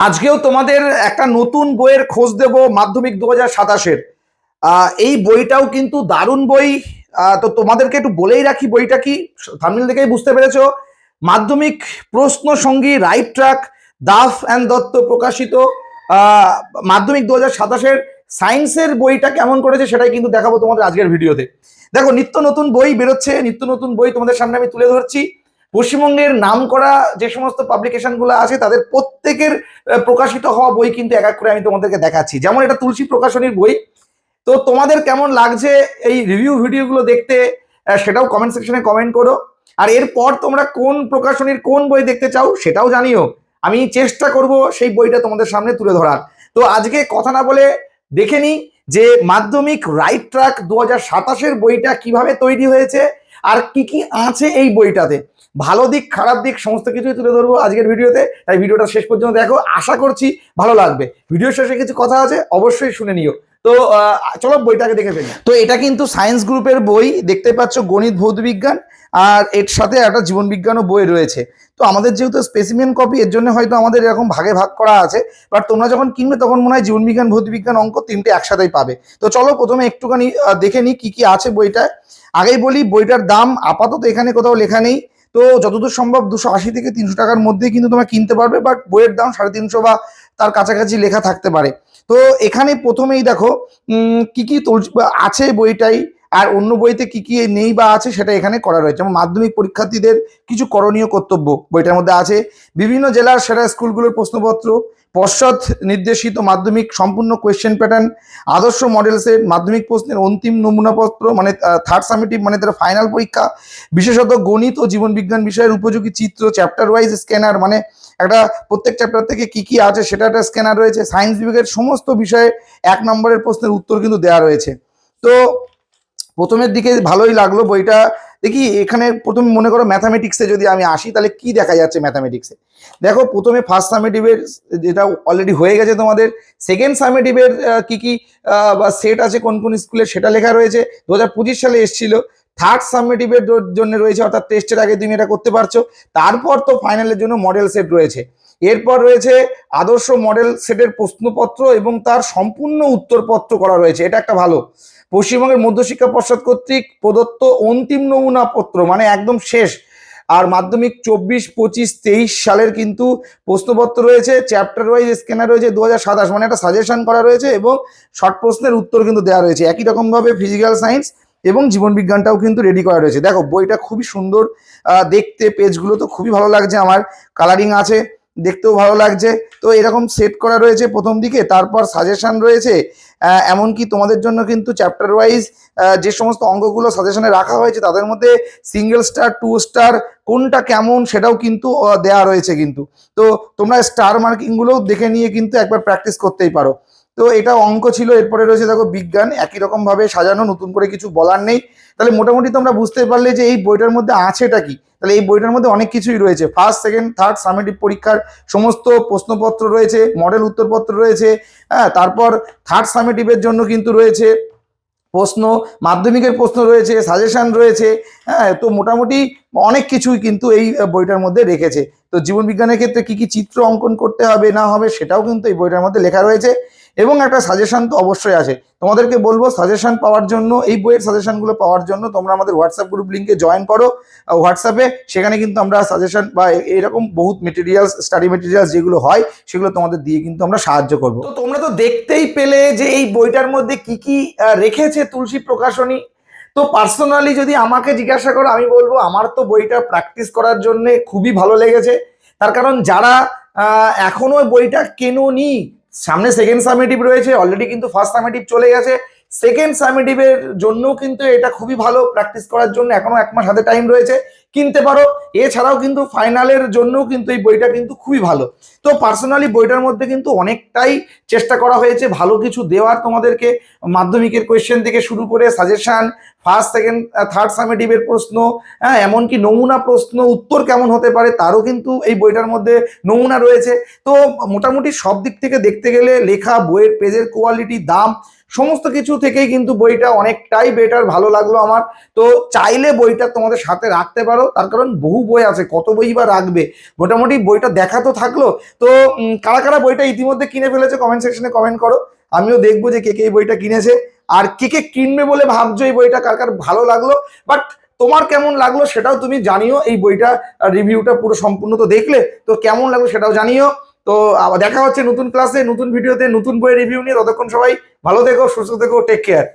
আজকেও তোমাদের একটা নতুন বইয়ের খোঁজ দেব মাধ্যমিক 2027-এর। এই বইটাও কিন্তু দারুণ বই। তো তোমাদেরকে একটু বলেই রাখি বইটা কি, থাম্বনেল দেখেই বুঝতে পেরেছো। মাধ্যমিক প্রশ্ন সঙ্গী right track, Das and Dutta প্রকাশিত মাধ্যমিক 2027-এর সায়েন্সের বইটা কেমন করেছে সেটাই কিন্তু দেখাবো তোমাদের আজকের ভিডিওতে। দেখো, নিত্য নতুন বই বেরোচ্ছে, নিত্য নতুন বই তোমাদের সামনে আমি তুলে ধরছি। পশ্চিমবঙ্গের নামকরা যে সমস্ত পাবলিকেশনগুলো আছে তাদের প্রত্যেকের প্রকাশিত হওয়া বই কিন্তু এক এক করে আমি তোমাদেরকে দেখাচ্ছি। যেমন এটা তুলসী প্রকাশনীর বই। তো তোমাদের কেমন লাগছে এই রিভিউ ভিডিওগুলো দেখতে, সেটাও কমেন্ট সেকশনে কমেন্ট করো। আর এরপর তোমরা কোন প্রকাশনীর কোন বই দেখতে চাও সেটাও জানিও। আমি চেষ্টা করব সেই বইটা তোমাদের সামনে তুলে ধরার। তো আজকে কথা না বলে দেখে নিই যে মাধ্যমিক রাইট ট্র্যাক 2027-এর বইটা কিভাবে তৈরি হয়েছে আর কি কি আছে এই বইটাতে। ভালো দিক খারাপ দিক সমস্ত কিছুই তুলে ধরবো আজকের ভিডিওতে, তাই ভিডিওটা শেষ পর্যন্ত দেখো, আশা করছি ভালো লাগবে। ভিডিও শেষে কিছু কথা আছে, অবশ্যই শুনে নিও। তো চলো বইটাকে দেখে ফেলি। তো এটা কিন্তু সায়েন্স গ্রুপের বই, দেখতে পাচ্ছ গণিত ভৌত বিজ্ঞান, আর এর সাথে একটা জীবন বিজ্ঞানও বই রয়েছে। তো আমাদের যেহেতু স্পেসিমেন কপি, এর জন্য হয়তো আমাদের এরকম ভাগে ভাগ করা আছে, বাট তোমরা যখন কিনবে তখন মনে হয় জীবন বিজ্ঞান ভৌত বিজ্ঞান অঙ্ক তিনটে একসাথেই পাবে। তো চলো প্রথমে একটুখানি দেখে নিই কি কি আছে বইটায়। আগেই বলি বইটার দাম আপাতত এখানে কোথাও লেখা নেই। তো যতদূর সম্ভব 280 থেকে 300 টাকার মধ্যেই কিন্তু তোমরা কিনতে পারবে, বাট বইয়ের দাম 350 বা তার কাছাকাছি লেখা থাকতে পারে। তো এখানে প্রথমেই দেখো কি কি আছে বইটাই, আর অন্য বইতে কি কি নেই বা আছে সেটা এখানে করা রয়েছে। যেমন মাধ্যমিক পরীক্ষার্থীদের কিছু করণীয় কর্তব্য বইটার মধ্যে আছে, বিভিন্ন জেলার সেরা স্কুলগুলোর প্রশ্নপত্র, পর্ষদ নির্দেশিত মাধ্যমিক সম্পূর্ণ কোয়েশ্চেন প্যাটার্ন, আদর্শ মডেল সেট, মাধ্যমিক প্রশ্নের অন্তিম নমুনাপত্র মানে থার্ড সামেটিভ মানে তার ফাইনাল পরীক্ষা, বিশেষত গণিত ও জীবন বিজ্ঞান বিষয়ের উপযোগী চিত্র, চ্যাপ্টার ওয়াইজ স্ক্যানার মানে একটা প্রত্যেক চ্যাপ্টার থেকে কি কি আছে সেটা একটা স্ক্যানার রয়েছে। সায়েন্স বিভাগের সমস্ত বিষয়ে 1 নম্বরের প্রশ্নের উত্তর কিন্তু দেওয়া রয়েছে। তো প্রথমের দিকে ভালোই লাগলো বইটা। দেখি এখানে প্রথমে মনে করো ম্যাথামেটিক্সে যদি আমি আসি তাহলে কি দেখা যাচ্ছে ম্যাথামেটিক্সে। দেখো প্রথমে ফার্স্ট সামেটিভের যেটা অলরেডি হয়ে গেছে তোমাদের, সেকেন্ড সামেটিভের কি কি বা সেট আছে কোন কোন স্কুলে সেটা লেখা রয়েছে, 2025 সালে এসেছিল। থার্ড সামেটিভের জন্য রয়েছে, অর্থাৎ টেস্টের আগে তুমি এটা করতে পারছো। তারপর তো ফাইনালের জন্য মডেল সেট রয়েছে। এরপর রয়েছে আদর্শ মডেল সেটের প্রশ্নপত্র এবং তার সম্পূর্ণ উত্তরপত্র করা রয়েছে। এটা একটা ভালো, পশ্চিমবঙ্গের মধ্যশিক্ষা পর্ষদ কর্তৃক প্রদত্ত অন্তিম নমুনা পত্র মানে একদম শেষ। আর মাধ্যমিক 24, 25, 23 সালের কিন্তু প্রশ্নপত্র রয়েছে, চ্যাপ্টার ওয়াইজ স্ক্যানার রয়েছে 2027 মানে একটা সাজেশন করা রয়েছে এবং শর্ট প্রশ্নের উত্তর কিন্তু দেওয়া রয়েছে। একই রকমভাবে ফিজিক্যাল সায়েন্স এবং জীবন বিজ্ঞানটাও কিন্তু রেডি করা রয়েছে। দেখো বইটা খুবই সুন্দর দেখতে, পেজগুলো তো খুবই ভালো লাগছে আমার, কালারিং আছে, দেখতেও ভালো লাগছে। তো এরকম সেট করা রয়েছে প্রথম দিকে, তারপর সাজেশন রয়েছে। এমনকি তোমাদের জন্য কিন্তু চ্যাপ্টার ওয়াইজ যে সমস্ত অঙ্কগুলো সাজেশনে রাখা হয়েছে তাদের মধ্যে সিঙ্গেল স্টার 2 স্টার কোনটা কেমন সেটাও কিন্তু দেওয়া রয়েছে কিন্তু। তো তোমরা স্টার মার্কিংগুলোও দেখে নিয়ে কিন্তু একবার প্র্যাকটিস করতেই পারো। তো এটা অঙ্ক ছিল। এরপরে রয়েছে দেখো বিজ্ঞান, একই রকম ভাবে সাজানো, নতুন করে কিছু বলার নেই। তাহলে মোটামুটি তোমরা বুঝতে পারলে যে এই বইটার মধ্যে আছেটা কি। তাহলে এই বইটার মধ্যে অনেক কিছুই রয়েছে, ফার্স্ট সেকেন্ড থার্ড সামেটিভ পরীক্ষার সমস্ত প্রশ্নপত্র রয়েছে, মডেল উত্তরপত্র রয়েছে। হ্যাঁ, তারপর থার্ড সামেটিভের জন্য কিন্তু রয়েছে প্রশ্ন, মাধ্যমিকের প্রশ্ন রয়েছে, সাজেশন রয়েছে। হ্যাঁ, তো মোটামুটি অনেক কিছুই কিন্তু এই বইটার মধ্যে রেখেছে। তো জীবন বিজ্ঞানের ক্ষেত্রে কি কি চিত্র অঙ্কন করতে হবে না হবে সেটাও কিন্তু এই বইটার মধ্যে লেখা রয়েছে এবং একটা সাজেশন তো অবশ্যই আছে। তোমাদেরকে বলবো সাজেশন পাওয়ার জন্য, এই বইয়ের সাজেশনগুলো পাওয়ার জন্য তোমরা আমাদের হোয়াটসঅ্যাপ গ্রুপ লিঙ্কে জয়েন করো হোয়াটসঅ্যাপে। সেখানে কিন্তু আমরা সাজেশন বা এরকম বহুত মেটেরিয়ালস, স্টাডি মেটেরিয়ালস যেগুলো হয় সেগুলো তোমাদের দিয়ে কিন্তু আমরা সাহায্য করব। তো তোমরা তো দেখতেই পেলে যে এই বইটার মধ্যে কি কি রেখেছে তুলসী প্রকাশনী। তো পার্সোনালি যদি আমাকে জিজ্ঞাসা করো, আমি বলবো আমার তো বইটা প্র্যাকটিস করার জন্য খুবই ভালো লেগেছে। তার কারণ যারা এখনো বইটা কেনোনি, সামনে সেকেন্ড সামেটিভ রয়েছে, অলরেডি কিন্তু ফার্স্ট সামেটিভ চলে গেছে, সেকেন্ড সামেটিভের জন্যও কিন্তু এটা খুবই ভালো প্র্যাকটিস করার জন্য, এখনো 1 মাস হাতে টাইম রয়েছে, কিনতে পারো। এছাড়াও কিন্তু ফাইনালের জন্যও কিন্তু এই বইটা কিন্তু খুবই ভালো। তো পার্সোনালি বইটার মধ্যে কিন্তু অনেকটাই চেষ্টা করা হয়েছে ভালো কিছু দেওয়ার তোমাদেরকে, মাধ্যমিকের কোয়েশ্চেন থেকে শুরু করে সাজেশন, ফার্স্ট সেকেন্ড থার্ড সামেটিভের প্রশ্ন, হ্যাঁ এমনকি নমুনা প্রশ্ন উত্তর কেমন হতে পারে তারও কিন্তু এই বইটার মধ্যে নমুনা রয়েছে। তো মোটামুটি সব দিক থেকে দেখতে গেলে লেখা, বইয়ের পেজের কোয়ালিটি, দাম সমস্ত কিছু থেকেই কিন্তু বইটা অনেকটাই বেটার, ভালো লাগলো আমার। তো চাইলে বইটা তোমাদের সাথে রাখতে পারো পারো, তার কারণ বহু বই আছে, কত বই বা রাখবে, মোটামুটি বইটা দেখা তো থাকলো। তো কারা কারা বইটা ইতিমধ্যে কিনে ফেলেছে কমেন্ট সেকশনে কমেন্ট করো, আমিও দেখবো যে কে কে এই বইটা কিনেছে, আর কে কে কিনবে বলে ভাবছো এই বইটা, কার কার ভালো লাগলো, বাট তোমার কেমন লাগলো সেটাও তুমি জানিও। এই বইটা রিভিউটা পুরো সম্পূর্ণ তো দেখলে, তো কেমন লাগলো সেটাও জানিও। তো আবার দেখা হচ্ছে নতুন ক্লাসে, নতুন ভিডিওতে, নতুন বইয়ের রিভিউ নিয়ে। ততক্ষণ সবাই ভালো থেকো, সুস্থ থেকো, টেক কেয়ার।